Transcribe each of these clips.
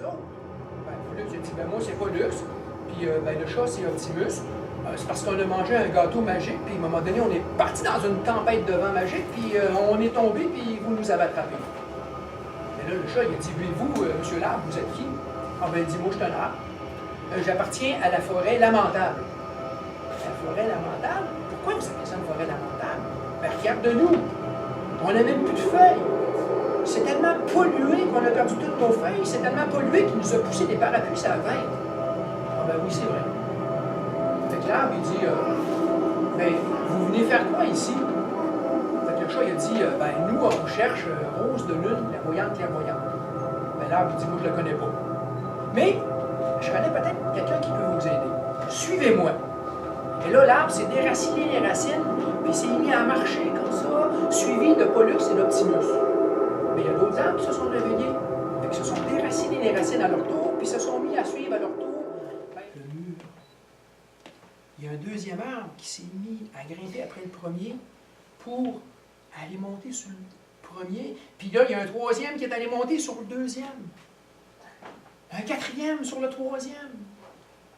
autres? Ben, Pollux a dit, ben moi, c'est Pollux. Puis ben, le chat, c'est Optimus. C'est parce qu'on a mangé un gâteau magique, puis à un moment donné, on est parti dans une tempête de vent magique, puis on est tombé, puis vous nous avez attrapés. Mais là, le chat, il a dit, vous, monsieur l'arbre, vous êtes qui? Ah ben, il dit, moi, je suis un arbre. J'appartiens à la forêt lamentable. La forêt lamentable? Pourquoi vous appelez ça une forêt lamentable? Ben, regarde-nous. On n'a même plus de feuilles. C'est tellement pollué qu'on a perdu toutes nos feuilles. C'est tellement pollué qu'il nous a poussé des parapluies à 20. Ah ben oui, c'est vrai. Fait que l'arbre, il dit, ben, vous venez faire quoi ici? Fait que le chat, il a dit, ben, nous, on cherche Rose de Lune, la voyante clairvoyante. Ben, l'arbre, il dit, moi, je le connais pas. Mais, je connais peut-être quelqu'un qui peut vous aider. Suivez-moi. Et là, l'arbre s'est déraciné les racines, puis il s'est mis à marcher comme ça, suivi de Pollux et d'Optimus. Mais il y a d'autres arbres qui se sont réveillés, et qui se sont déracinés les racines à leur tour, puis se sont mis à suivre à leur tour le mur. Il y a un deuxième arbre qui s'est mis à grimper après le premier pour aller monter sur le premier. Puis là, il y a un troisième qui est allé monter sur le deuxième. Un quatrième sur le troisième.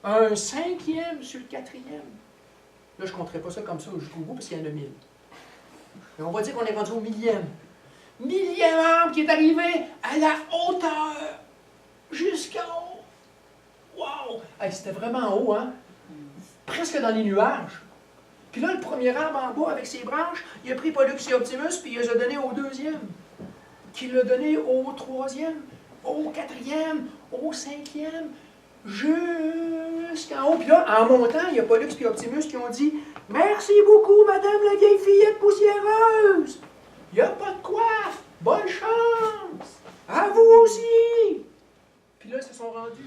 Un cinquième sur le quatrième. Là, je ne compterai pas ça comme ça jusqu'au bout parce qu'il y en a 1000. Mais on va dire qu'on est rendu au millième. Millième arbre qui est arrivé à la hauteur. Jusqu'en haut. Wow! Hey, c'était vraiment haut, hein? Presque dans les nuages. Puis là, le premier arbre en bas avec ses branches, il a pris Pollux et Optimus, puis il les a donnés au deuxième. Qui l'a donné au troisième, au quatrième, au cinquième, jusqu'en haut. Puis là, en montant, il y a Pollux et Optimus qui ont dit « Merci beaucoup, madame la vieille fillette poussiéreuse! Il n'y a pas de quoi! Bonne chance! À vous aussi! » Puis là, ils se sont rendus.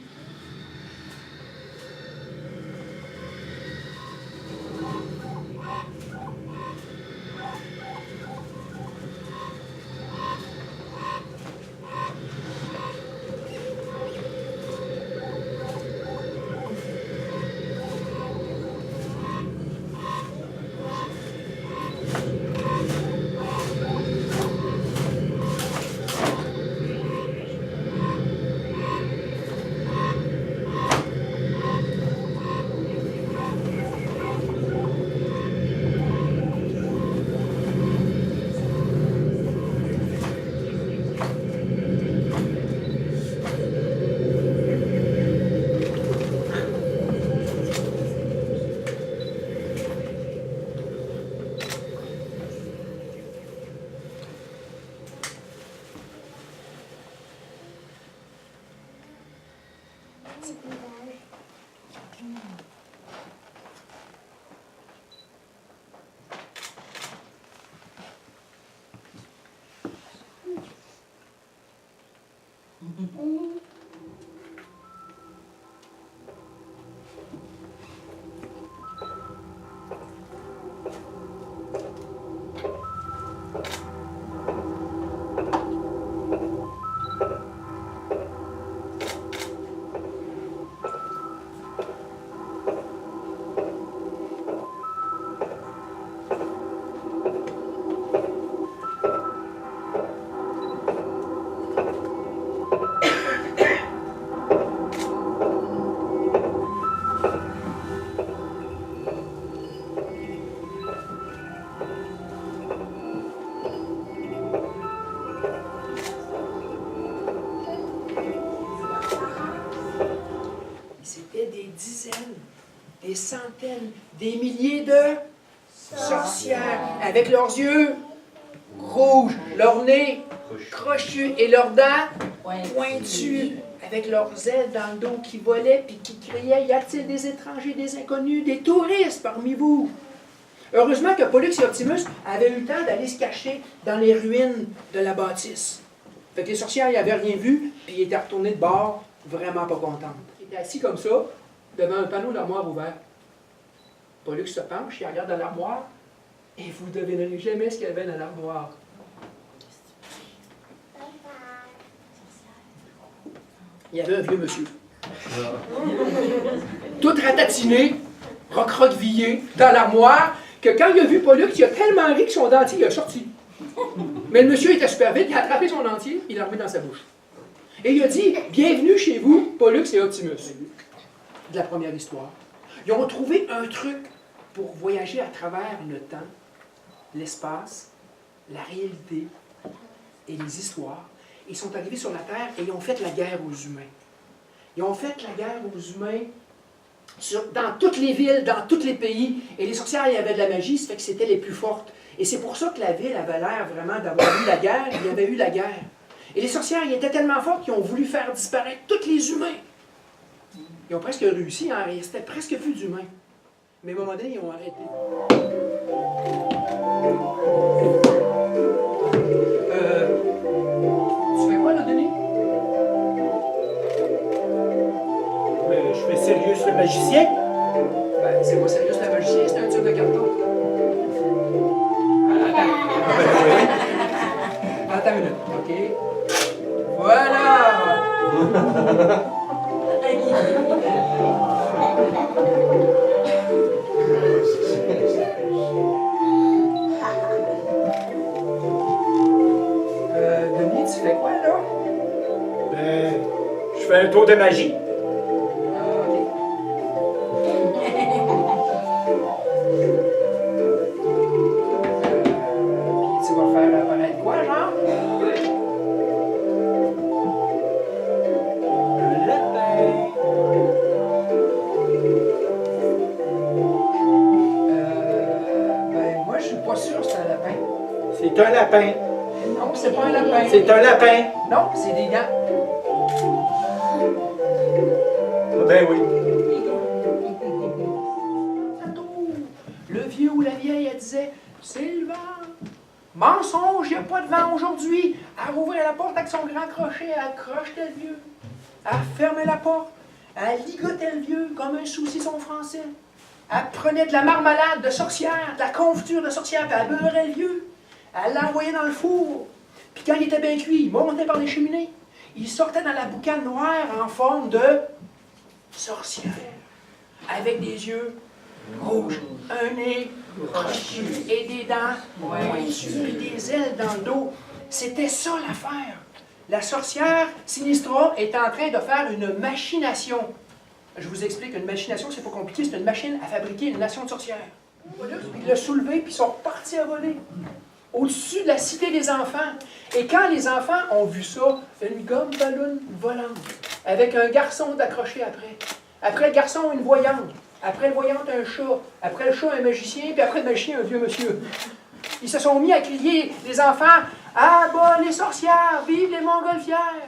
Des centaines, des milliers de sorcières, avec leurs yeux rouges, leur nez crochu et leurs dents pointues, avec leurs ailes dans le dos qui volaient puis qui criaient « Y a-t-il des étrangers, des inconnus, des touristes parmi vous? » Heureusement que Pollux et Optimus avaient eu le temps d'aller se cacher dans les ruines de la bâtisse. Fait que les sorcières n'avaient rien vu, puis ils étaient retournés de bord, vraiment pas contentes. Ils étaient assis comme ça, devant un panneau d'armoire ouvert. Pollux se penche, il regarde dans l'armoire, et vous ne devinerez jamais ce qu'il y avait dans l'armoire. Il y avait un vieux monsieur. Tout ratatiné, recroquevillé, dans l'armoire, que quand il a vu Pollux, il a tellement ri que son dentier il a sorti. Mais le monsieur était super vite, il a attrapé son dentier, il l'a remis dans sa bouche. Et il a dit, bienvenue chez vous, Pollux et Optimus. De la première histoire. Ils ont trouvé un truc pour voyager à travers le temps, l'espace, la réalité et les histoires. Ils sont arrivés sur la Terre et ils ont fait la guerre aux humains. Ils ont fait la guerre aux humains dans toutes les villes, dans tous les pays. Et les sorcières, il y avait de la magie, ça fait que c'était les plus fortes. Et c'est pour ça que la ville avait l'air vraiment d'avoir eu la guerre. Il y avait eu la guerre. Et les sorcières, ils étaient tellement fortes qu'ils ont voulu faire disparaître tous les humains. Ils ont presque réussi, hein? Il restait presque plus d'humains. Mais à un moment donné, ils ont arrêté. Tu fais quoi là, Denis? Je fais Sirius le magicien. Ben, c'est quoi Sirius le magicien? C'est un tube de carton. Attends une minute, OK. Voilà! Denis, tu fais quoi là? Je fais un tour de magie. C'est un lapin. Non, c'est pas un lapin. C'est un lapin. Non, c'est des gants. Ben oui. Le vieux ou la vieille, elle disait, c'est le vent. Mensonge, il n'y a pas de vent aujourd'hui. Elle rouvrait la porte avec son grand crochet, elle crochetait le vieux. Elle fermait la porte. Elle ligotait le vieux comme un saucisson français. Elle prenait de la marmelade de sorcière, de la confiture de sorcière, puis elle beurrait le vieux. Elle l'envoyait dans le four. Puis quand il était bien cuit, il montait par les cheminées. Il sortait dans la boucane noire en forme de sorcière. Avec des yeux rouges, un nez crochu et des dents pointues et des ailes dans le dos. C'était ça l'affaire. La sorcière Sinistra est en train de faire une machination. Je vous explique, une machination, c'est pas compliqué, c'est une machine à fabriquer une nation de sorcières. Il l'a soulevé, puis ils sont repartis à voler. Au-dessus de la cité des enfants. Et quand les enfants ont vu ça, une gomme ballon volante, avec un garçon d'accroché après. Après le garçon, une voyante. Après le voyante, un chat. Après le chat, un magicien. Puis après le magicien, un vieux monsieur. Ils se sont mis à crier, les enfants, « Ah bah les sorcières, vive les montgolfières! »